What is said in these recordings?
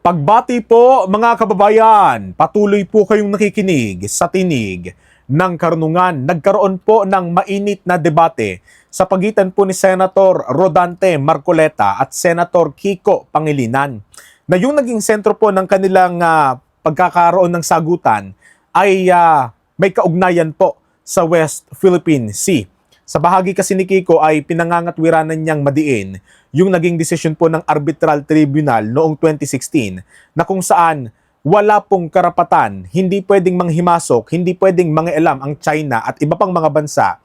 Pagbati po mga kababayan, patuloy po kayong nakikinig sa tinig ng karunungan. Nagkaroon po ng mainit na debate sa pagitan po ni Senator Rodante Marcoleta at Senator Kiko Pangilinan, na yung naging sentro po ng kanilang pagkakaroon ng sagutan ay may kaugnayan po sa West Philippine Sea. Sa bahagi kasi ni Kiko ay pinangangatwiranan niyang madiin yung naging desisyon po ng Arbitral Tribunal noong 2016 na kung saan wala pong karapatan, hindi pwedeng manghimasok, hindi pwedeng mangialam ang China at iba pang mga bansa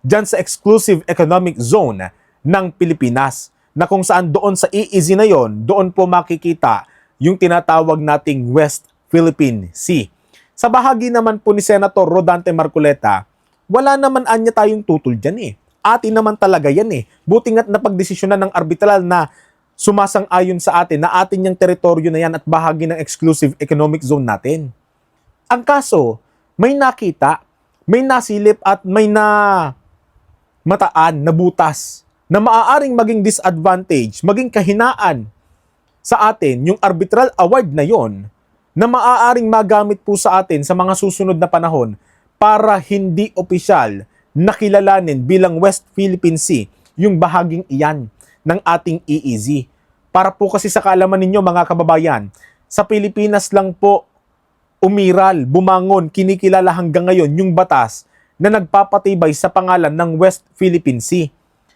dyan sa exclusive economic zone ng Pilipinas, na kung saan doon sa EEZ na yon, doon po makikita yung tinatawag nating West Philippine Sea. Sa bahagi naman po ni Senator Rodante Marcoleta, wala naman anya tayong tutol dyan eh. Atin naman talaga yan eh. Buti nga't napagdesisyonan ng arbitral na sumasang-ayon sa atin na atin yung teritoryo na yan at bahagi ng exclusive economic zone natin. Ang kaso, may nakita, may nasilip at may mataan na butas na maaaring maging disadvantage, maging kahinaan sa atin yung arbitral award na yon na maaaring magamit po sa atin sa mga susunod na panahon para hindi opisyal nakilalanin bilang West Philippine Sea yung bahaging iyan ng ating EEZ. Para po kasi sa kaalaman ninyo mga kababayan, sa Pilipinas lang po umiral, bumangon, kinikilala hanggang ngayon yung batas na nagpapatibay sa pangalan ng West Philippine Sea.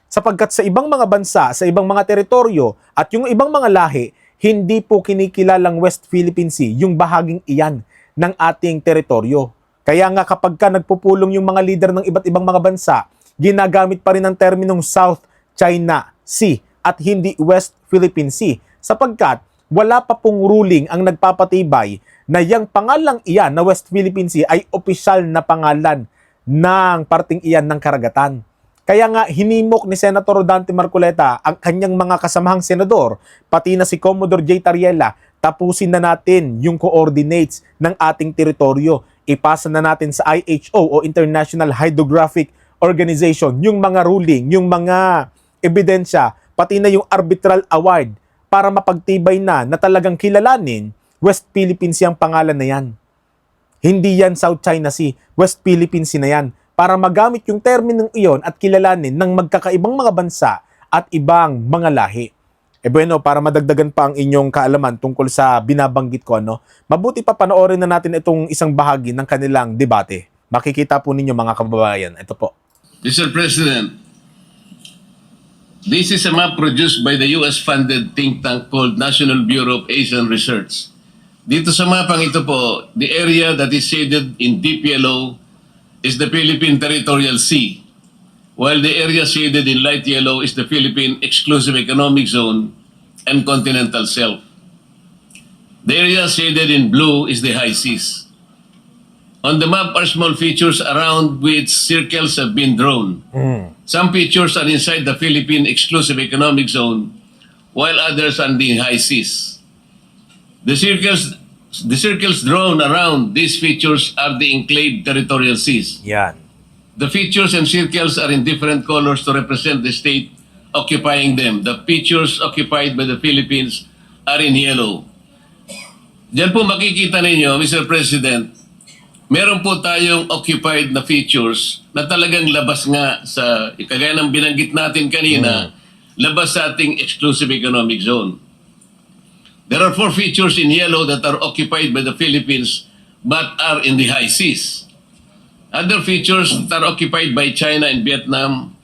Sapagkat sa ibang mga bansa, sa ibang mga teritoryo at yung ibang mga lahi, hindi po kinikilalang West Philippine Sea yung bahaging iyan ng ating teritoryo. Kaya nga kapag ka nagpupulong yung mga leader ng iba't ibang mga bansa, ginagamit pa rin ang terminong South China Sea at hindi West Philippine Sea, sapagkat wala pa pong ruling ang nagpapatibay na yung pangalang iyan na West Philippine Sea ay opisyal na pangalan ng parting iyan ng karagatan. Kaya nga hinimok ni Senator Rodante Marcoleta ang kanyang mga kasamahang senador, pati na si Commodore J. Tariela, tapusin na natin yung coordinates ng ating teritoryo. Ipasa na natin sa IHO o International Hydrographic Organization yung mga ruling, yung mga ebidensya, pati na yung arbitral award para mapagtibay na talagang kilalanin West Philippine Sea ang pangalan na yan. Hindi yan South China Sea, West Philippine Sea na yan, para magamit yung terminong iyon at kilalanin ng magkakaibang mga bansa at ibang mga lahi. Bueno, para madagdagan pa ang inyong kaalaman tungkol sa binabanggit ko, mabuti pa panoorin na natin itong isang bahagi ng kanilang debate. Makikita po ninyo mga kababayan. Ito po. Mr. President, this is a map produced by the US-funded think tank called National Bureau of Asian Research. Dito sa mapang ito po, the area that is shaded in deep yellow is the Philippine Territorial Sea, while the area shaded in light yellow is the Philippine Exclusive Economic Zone and Continental Shelf. The area shaded in blue is the high seas. On the map are small features around which circles have been drawn. Some features are inside the Philippine Exclusive Economic Zone, while others are in the high seas. The circles drawn around these features are the enclave territorial seas. Yan. The features and circles are in different colors to represent the state occupying them. The features occupied by the Philippines are in yellow. Diyan po makikita ninyo, Mr. President, meron po tayong occupied na features na talagang labas nga sa, kagaya ng binanggit natin kanina, labas sa ating exclusive economic zone. There are 4 features in yellow that are occupied by the Philippines but are in the high seas. Other features that are occupied by China and Vietnam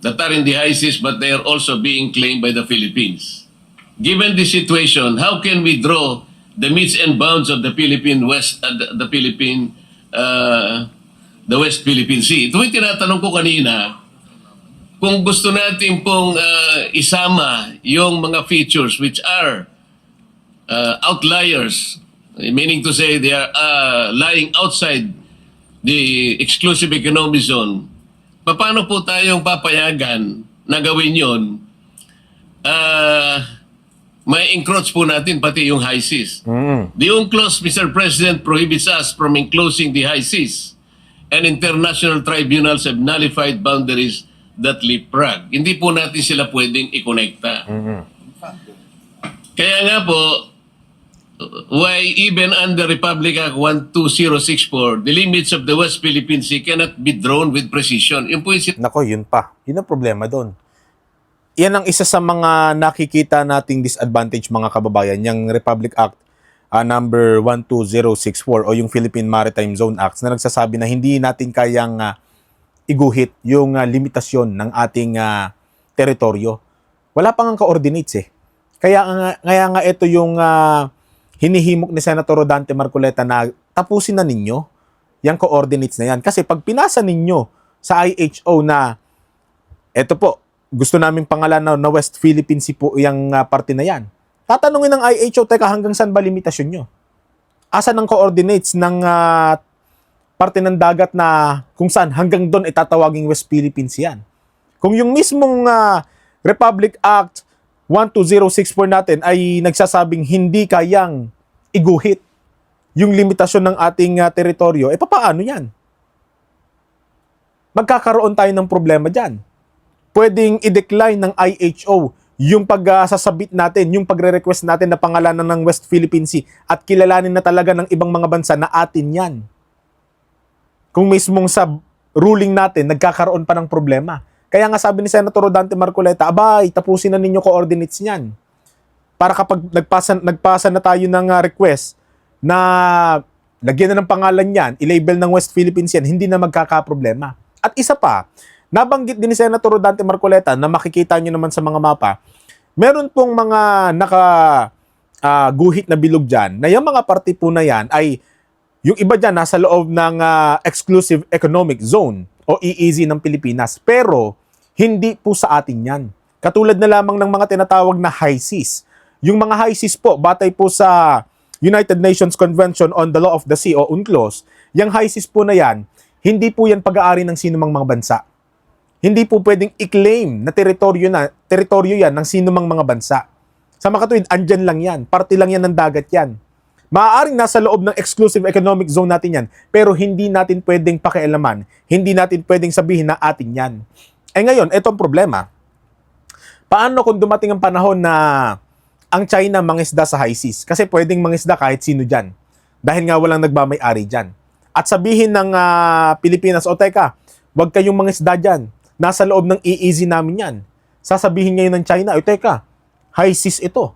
that are in the high seas, but they are also being claimed by the Philippines. Given this situation, how can we draw the metes and bounds of the Philippine West, the West Philippine Sea? Ito yung tinatanong ko kanina, kung gusto natin pong isama yung mga features which are outliers, meaning to say they are lying outside the exclusive economic zone, paano po tayong papayagan na gawin yun? May encroach po natin pati yung high seas. The UNCLOS, Mr. President, prohibits us from enclosing the high seas, and international tribunals have nullified boundaries that leapfrog. Hindi po natin sila pwedeng i-connecta. Kaya nga po, why even under Republic Act 12064, the limits of the West Philippine Sea cannot be drawn with precision. Yun po yung Nako, yun pa. Yun ang problema doon. Yan ang isa sa mga nakikita nating disadvantage, mga kababayan, yung Republic Act number 12064 o yung Philippine Maritime Zone Act na nagsasabi na hindi natin kayang iguhit yung limitasyon ng ating teritoryo. Wala pang ang coordinates eh. Kaya nga ito yung hinihimok ni Senator Rodante Marcoleta na tapusin na ninyo yung coordinates na yan. Kasi pag pinasa ninyo sa IHO na eto po, gusto namin pangalan na West Philippine Sea po yung parte na yan. Tatanungin ng IHO, teka, hanggang saan ba limitasyon nyo? Asan ang coordinates ng parte ng dagat na kung saan hanggang doon itatawaging West Philippine Sea yan? Kung yung mismong Republic Act 12064 natin ay nagsasabing hindi kayang iguhit yung limitasyon ng ating teritoryo, papaano yan? Magkakaroon tayo ng problema dyan. Pwedeng i-decline ng IHO yung pagsasabit natin, yung pagre-request natin na pangalanan ng West Philippine Sea at kilalanin na talaga ng ibang mga bansa na atin yan. Kung mismong sa ruling natin, nagkakaroon pa ng problema. Kaya nga sabi ni Senator Rodante Marcoleta, abay, tapusin na ninyo coordinates niyan. Para kapag nagpasa na tayo ng request na lagyan na ng pangalan niyan, i-label ng West Philippines yan, hindi na magkakaproblema. At isa pa, nabanggit din ni Senator Rodante Marcoleta na makikita nyo naman sa mga mapa, meron pong mga guhit na bilog dyan, na yung mga parte po na yan ay, yung iba dyan nasa loob ng Exclusive Economic Zone o EEZ ng Pilipinas. Pero, hindi po sa atin yan. Katulad na lamang ng mga tinatawag na high seas. Yung mga high seas po, batay po sa United Nations Convention on the Law of the Sea o UNCLOS, yung high seas po na yan, hindi po yan pag-aari ng sinumang mga bansa. Hindi po pwedeng i-claim na teritoryo yan ng sinumang mga bansa. Sa makatuwid, andyan lang yan. Parte lang yan ng dagat yan. Maaaring nasa loob ng exclusive economic zone natin yan, pero hindi natin pwedeng pakialaman. Hindi natin pwedeng sabihin na atin yan. Ngayon, ito ang problema. Paano kung dumating ang panahon na ang China mangisda sa high seas? Kasi pwedeng mangisda kahit sino dyan. Dahil nga walang nagmamay-ari dyan. At sabihin ng Pilipinas, o teka, wag kayong mangisda dyan. Nasa loob ng EEZ namin yan. Sasabihin ngayon ng China, o teka, high seas ito.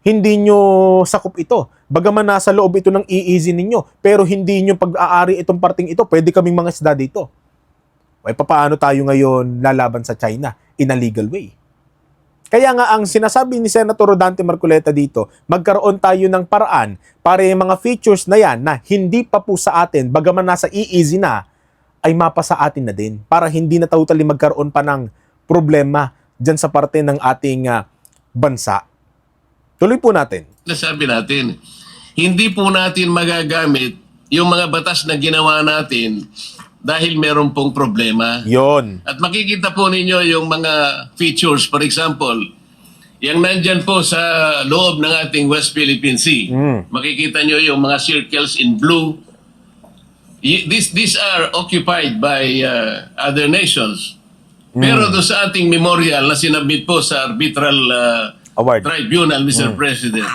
Hindi nyo sakop ito. Bagaman nasa loob ito ng EEZ ninyo, pero hindi nyo pag-aari itong parting ito, pwede kaming mangisda dito. Paano tayo ngayon lalaban sa China in a legal way? Kaya nga ang sinasabi ni Senator Rodante Marcoleta dito, magkaroon tayo ng paraan para yung mga features na yan na hindi pa po sa atin, bagaman nasa EEZ na, ay mapa sa atin na din para hindi na totally magkaroon pa ng problema dyan sa parte ng ating bansa. Tuloy po natin. nasabi natin, hindi po natin magagamit yung mga batas na ginawa natin dahil meron pong problema. Yon. At makikita po ninyo yung mga features, for example, yung nandyan po sa loob ng ating West Philippine Sea. Makikita nyo yung mga circles in blue. These are occupied by other nations. Pero doon sa ating memorial na sinabit po sa arbitral Award. tribunal, Mr. President,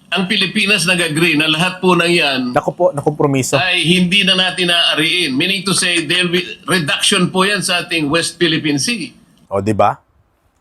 ang Pilipinas nag-agree na lahat po ng yan Naku po, nakompromiso. ay hindi na natin naaariin. Meaning to say, there will be reduction po yan sa ating West Philippine Sea. O, di ba?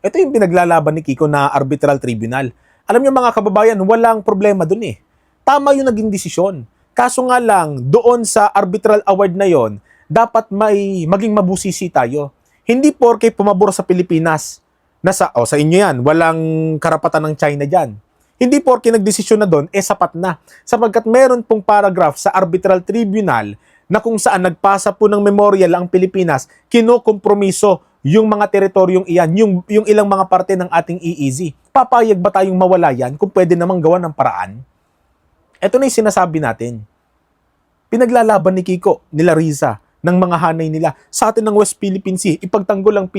Ito yung pinaglalaban ni Kiko na arbitral tribunal. Alam niyo mga kababayan, walang problema dun eh. Tama yung naging desisyon. Kaso nga lang, doon sa arbitral award na yon, dapat maging mabusisi tayo. Hindi porke pumabor sa Pilipinas na sa inyo yan, walang karapatan ng China dyan. Hindi porke nagdesisyon na doon, sapat na. Sapagkat meron pong paragraph sa arbitral tribunal na kung saan nagpasa po ng memorial ang Pilipinas, kinokompromiso yung mga teritoryong iyan, yung ilang mga parte ng ating EEZ. Papayag ba tayong mawala yan kung pwede namang gawa ng paraan? Ito na yung sinasabi natin. Pinaglalaban ni Kiko, nila Riza, ng mga hanay nila sa atin ng West Philippine Sea. Ipagtanggol ang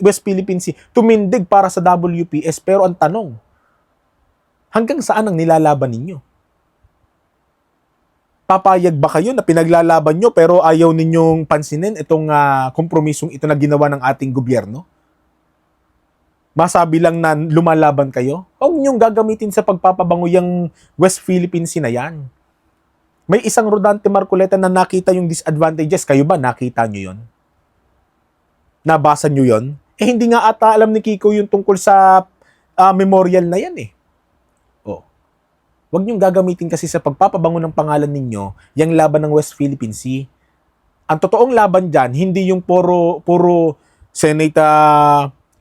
West Philippine Sea, tumindig para sa WPS. Pero ang tanong, hanggang saan ang nilalaban ninyo? Papayag ba kayo na pinaglalaban nyo pero ayaw ninyong pansinin itong kompromisong ito na ginawa ng ating gobyerno? masabi lang na lumalaban kayo? Huwag niyong gagamitin sa pagpapabango yung West Philippine Sea na yan. May isang Rodante Marcoleta na nakita yung disadvantages. Kayo ba nakita niyo yon? Nabasa niyo yon? Hindi nga ata alam ni Kiko yung tungkol sa memorial na yan eh. Oh. Huwag niyong gagamitin kasi sa pagpapabango ng pangalan ninyo yung laban ng West Philippine Sea. Ang totoong laban dyan, hindi yung puro Senate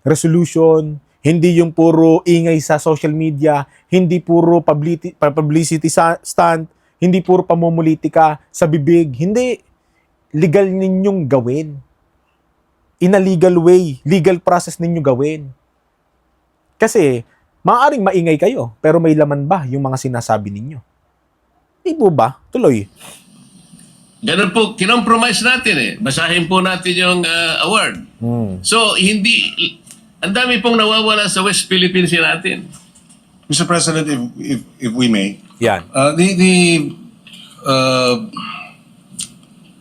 resolution, hindi yung puro ingay sa social media, hindi puro publicity stunt, hindi puro pamumulitika sa bibig. Hindi. Legal ninyong gawin. In a legal way, legal process ninyo gawin. Kasi, maaaring maingay kayo, pero may laman ba yung mga sinasabi ninyo? Di po ba? Tuloy. Ganun po, kinompromise natin eh. Basahin po natin yung award. So, ang dami pong nawawala sa West Philippine Sea natin. Mr. President, if we may, Yan.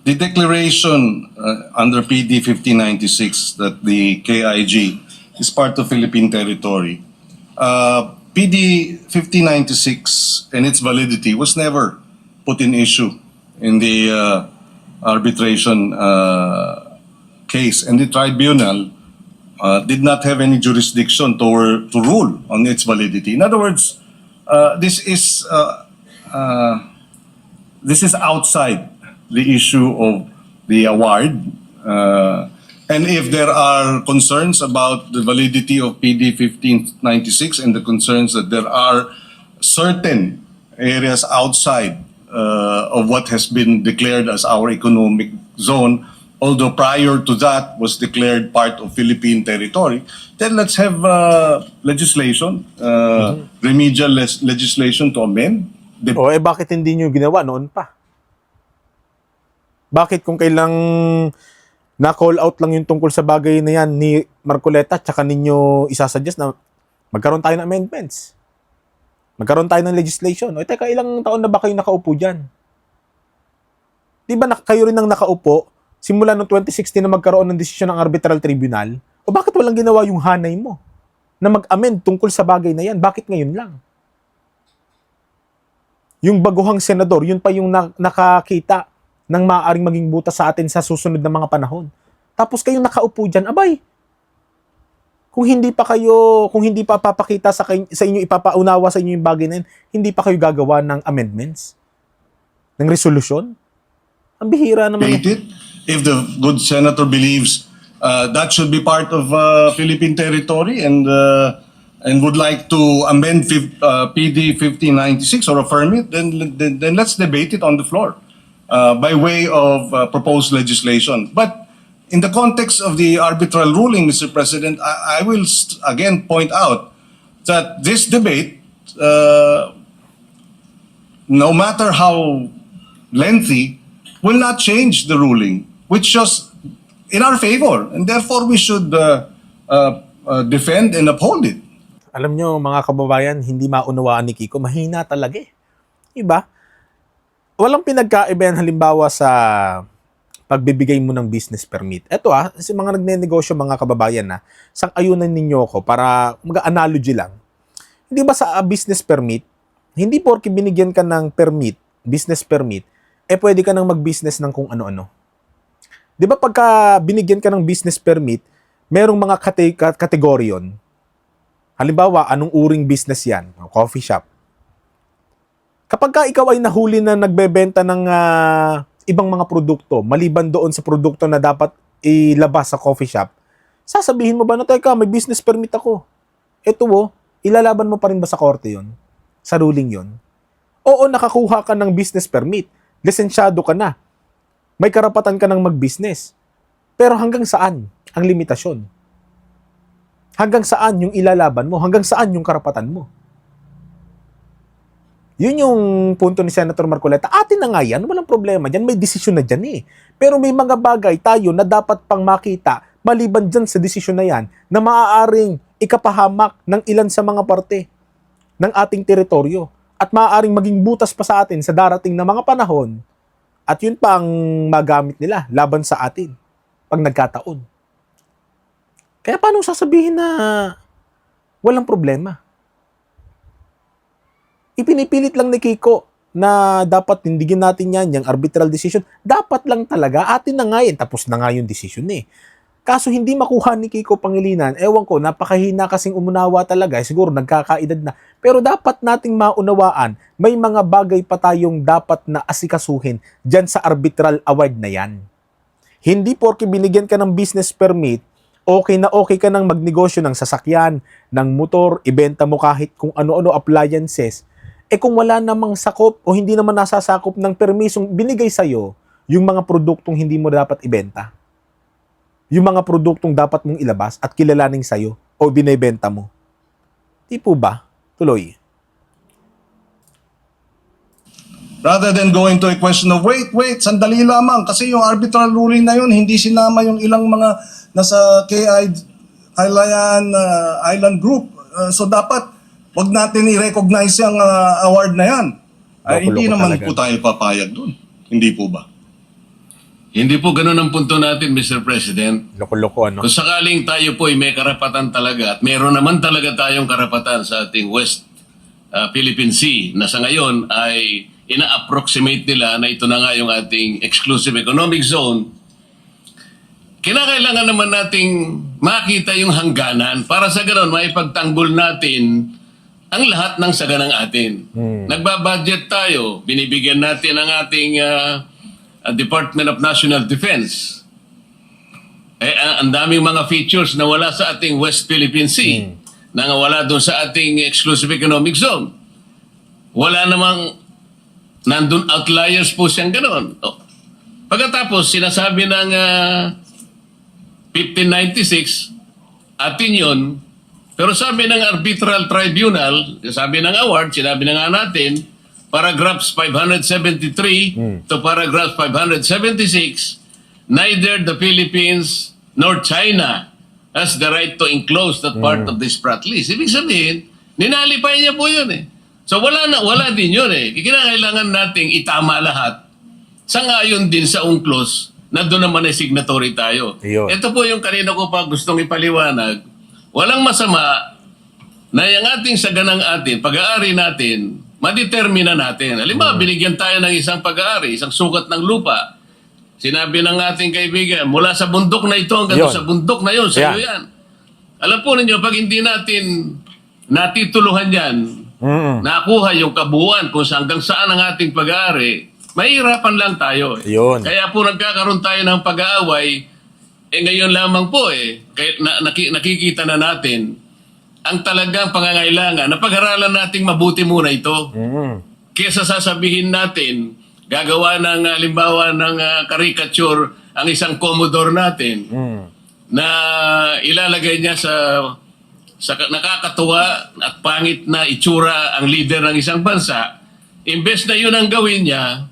the declaration under PD 1596 that the KIG is part of Philippine territory. PD 1596 and its validity was never put in issue in the arbitration case, and the tribunal did not have any jurisdiction to rule on its validity. In other words, this is outside the issue of the award. And if there are concerns about the validity of PD 1596 and the concerns that there are certain areas outside of what has been declared as our economic zone, although prior to that was declared part of Philippine territory, then let's have legislation, remedial legislation to amend. Bakit hindi nyo ginawa noon pa? Bakit kung kailang na-call out lang yung tungkol sa bagay na yan ni Marcoleta, tsaka ninyo isasuggest na magkaroon tayo ng amendments? Magkaroon tayo ng legislation. Teka, ilang taon na ba kayo nakaupo dyan? Di ba kayo rin ang nakaupo simula noong 2016 na magkaroon ng desisyon ng arbitral tribunal? O bakit walang ginawa yung hanay mo na mag-amend tungkol sa bagay na yan? Bakit ngayon lang? Yung baguhang senador, yun pa yung nakakita ng maaaring maging butas sa atin sa susunod na mga panahon. Tapos kayong nakaupo dyan, abay, kung hindi pa papakita sa inyo, ipapaunawa sa inyo yung bagay na yun, hindi pa kayo gagawa ng amendments? Ng resolution? Ang bihira naman. If the good senator believes that should be part of Philippine territory and would like to amend PD 1596 or affirm it, then let's debate it on the floor by way of proposed legislation. But in the context of the arbitral ruling, Mr. President, I will again point out that this debate, no matter how lengthy, will not change the ruling, which was in our favor, and therefore we should defend and uphold it. Alam nyo, mga kababayan, hindi maunawaan ni Kiko, mahina talaga eh. Diba? Walang pinagkaibahan halimbawa sa pagbibigay mo ng business permit. Ito sa mga nagnenegosyo, mga kababayan sang-ayunan ninyo ko para mag-analogy lang. Hindi ba sa business permit, hindi porke binigyan ka ng permit, business permit, pwede ka nang mag-business ng kung ano-ano. Di ba pagka binigyan ka ng business permit, merong mga kategorya yun. Halimbawa, anong uring business yan? Coffee shop. Kapag ka ikaw ay nahuli na nagbebenta ng ibang mga produkto, maliban doon sa produkto na dapat ilabas sa coffee shop, sasabihin mo ba na, teka, may business permit ako. Ito ilalaban mo pa rin ba sa korte yun? Sa ruling yun? Oo, nakakuha ka ng business permit. Lisensyado ka na. May karapatan ka ng mag-business. Pero hanggang saan ang limitasyon? Hanggang saan yung ilalaban mo? Hanggang saan yung karapatan mo? Yun yung punto ni Senator Marcoleta. Atin na nga yan, walang problema dyan. May desisyon na dyan eh. Pero may mga bagay tayo na dapat pang makita maliban dyan sa desisyon na yan na maaaring ikapahamak ng ilan sa mga parte ng ating teritoryo at maaaring maging butas pa sa atin sa darating na mga panahon at yun pa ang magamit nila laban sa atin pag nagkataon. Kaya paano sasabihin na walang problema. Ipinipilit lang ni Kiko na dapat tindigin natin yan, yung arbitral decision. Dapat lang talaga, atin na nga yan. Tapos na nga yung decision eh. Kaso hindi makuha ni Kiko Pangilinan, ewan ko, napakahina kasing umunawa talaga, siguro nagkakaedad na. Pero dapat nating maunawaan, may mga bagay pa tayong dapat na asikasuhin dyan sa arbitral award na yan. Hindi porke binigyan ka ng business permit, okay na okay ka nang magnegosyo ng sasakyan, ng motor, ibenta mo kahit kung ano-ano appliances. Kung wala namang sakop o hindi naman nasasakop ng permisong binigay sa'yo, yung mga produktong hindi mo dapat ibenta. Yung mga produktong dapat mong ilabas at kilalaning sa'yo o binibenta mo. Di po ba? Tuloy. Rather than going to a question of, wait, sandali lamang. Kasi yung arbitral ruling na yun, hindi sinama yung ilang mga nasa KI Island Group. So dapat, wag natin i-recognize yung award na yan. Hindi Loko-loko naman talaga. po tayo papayag dun. Hindi po ba? Hindi po ganun ang punto natin, Mr. President. Loko-loko ano? Kung sakaling tayo po ay may karapatan talaga at meron naman talaga tayong karapatan sa ating West Philippine Sea na sa ngayon ay ina-approximate nila na ito na nga yung ating exclusive economic zone, kinakailangan naman nating makita yung hangganan para sa ganoon maipagtanggol natin ang lahat ng saganang atin. Nagbabudget tayo, binibigyan natin ang ating Department of National Defense. Ang daming mga features na wala sa ating West Philippine Sea, na wala doon sa ating exclusive economic zone. Wala namang nandun outliers po siyang ganoon. Pagkatapos, sinasabi ng 1596, atin yun, pero sabi ng arbitral tribunal, sabi ng award, sinabi na nga natin, paragraphs 573 to paragraph 576, neither the Philippines nor China has the right to enclose that part of the Sprat list. Ibig sabihin, ninalipay niya po yun eh. So wala din yun eh. Kinakailangan nating itama lahat. Sangayon din sa UNCLOS na doon naman ay signatory tayo. Ayun. Ito po yung kanina ko pa gustong ipaliwanag. Walang masama na yung ating saganang atin, pag-aari natin, madetermina natin. Halimbawa, binigyan tayo ng isang pag-aari, isang sukat ng lupa. Sinabi ng ating kaibigan, mula sa bundok na ito hanggang Yun. sa bundok na yun, sa iyo Yan. yan. Alam po ninyo, pag hindi natin natituluhan yan, nakuha yung kabuuan kung hanggang saan ang ating pag-aari, mahirapan lang tayo. Yun. Kaya po nagkakaroon tayo ng pag-aaway, ngayon lamang po kaya nakikita na natin ang talagang pangangailangan na pag-aralan nating mabuti muna ito. Kesa sasabihin natin, gagawa ng halimbawa ng caricature ang isang Commodore natin na ilalagay niya sa nakakatuwa at pangit na itsura ang leader ng isang bansa. Imbes na yun ang gawin niya,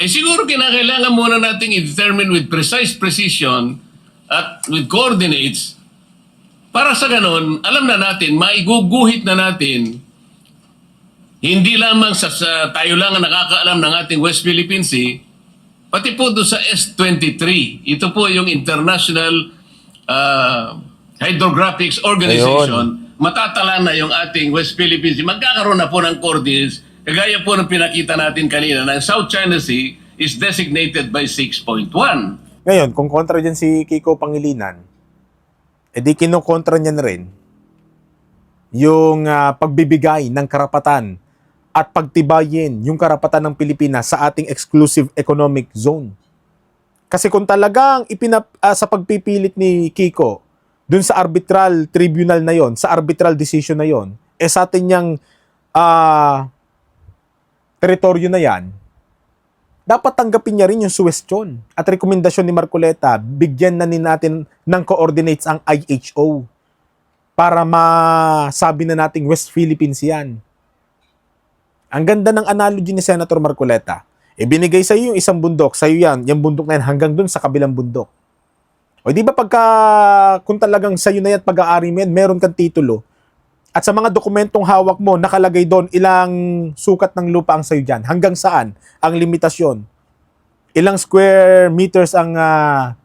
siguro kinakailangan muna nating i-determine with precise precision at with coordinates para sa ganon, alam na natin, maiguguhit na natin, hindi lamang sa tayo lang ang nakakaalam ng ating West Philippine Sea, pati po doon sa S23. Ito po yung International Hydrographics Organization. Matatala na yung ating West Philippine Sea. Magkakaroon na po ng coordinates. Kagaya po ng pinakita natin kanina na South China Sea is designated by 6.1. Ngayon, kung kontra dyan si Kiko Pangilinan, edi kinukontra niya na rin yung pagbibigay ng karapatan at pagtibayin yung karapatan ng Pilipinas sa ating exclusive economic zone. Kasi kung talagang sa pagpipilit ni Kiko dun sa arbitral tribunal na yon, sa arbitral decision na yon, sa atin niyang teritoryo na yan, dapat tanggapin niya rin yung suwestyon at rekomendasyon ni Marcoleta, bigyan na natin ng coordinates ang IHO para masabi na nating West Philippines yan. Ang ganda ng analogy ni Senator Marcoleta. Binigay sa iyo yung isang bundok, sa iyo yan, yung bundok na yan hanggang dun sa kabilang bundok. O di ba kung talagang sa iyo na yan pag-aari mo yan, meron kang titulo. At sa mga dokumentong hawak mo, nakalagay doon ilang sukat ng lupa ang sa'yo dyan. Hanggang saan ang limitasyon? Ilang square meters ang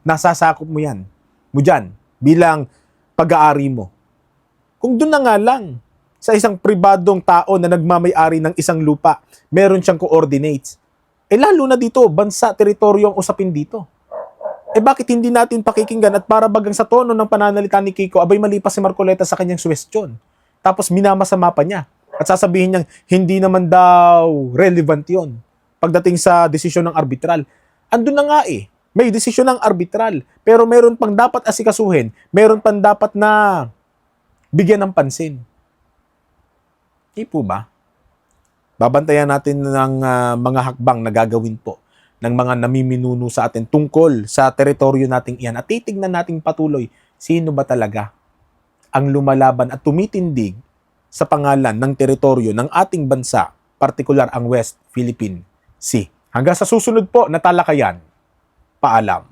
nasasakop mo yan? Mo dyan, bilang pag-aari mo. Kung doon na nga lang, sa isang pribadong tao na nagmamay-ari ng isang lupa, meron siyang coordinates. Lalo na dito, bansa, teritoryo ang usapin dito. Bakit hindi natin pakikinggan at para bagang sa tono ng pananalita ni Kiko, abay mali pa si Marcoleta sa kanyang suwestyon. Tapos minamasama pa niya. At sasabihin niyang hindi naman daw relevant yon pagdating sa desisyon ng arbitral. Andun na nga may desisyon ng arbitral, pero meron pang dapat asikasuhin, meron pang dapat na bigyan ng pansin. Hindi po ba? Babantayan natin ng mga hakbang na gagawin po ng mga namiminuno sa atin tungkol sa teritoryo nating iyan at titignan nating patuloy sino ba talaga ang lumalaban at tumitindig sa pangalan ng teritoryo ng ating bansa, partikular ang West Philippine Sea. Hanggang sa susunod po na talakayan, paalam.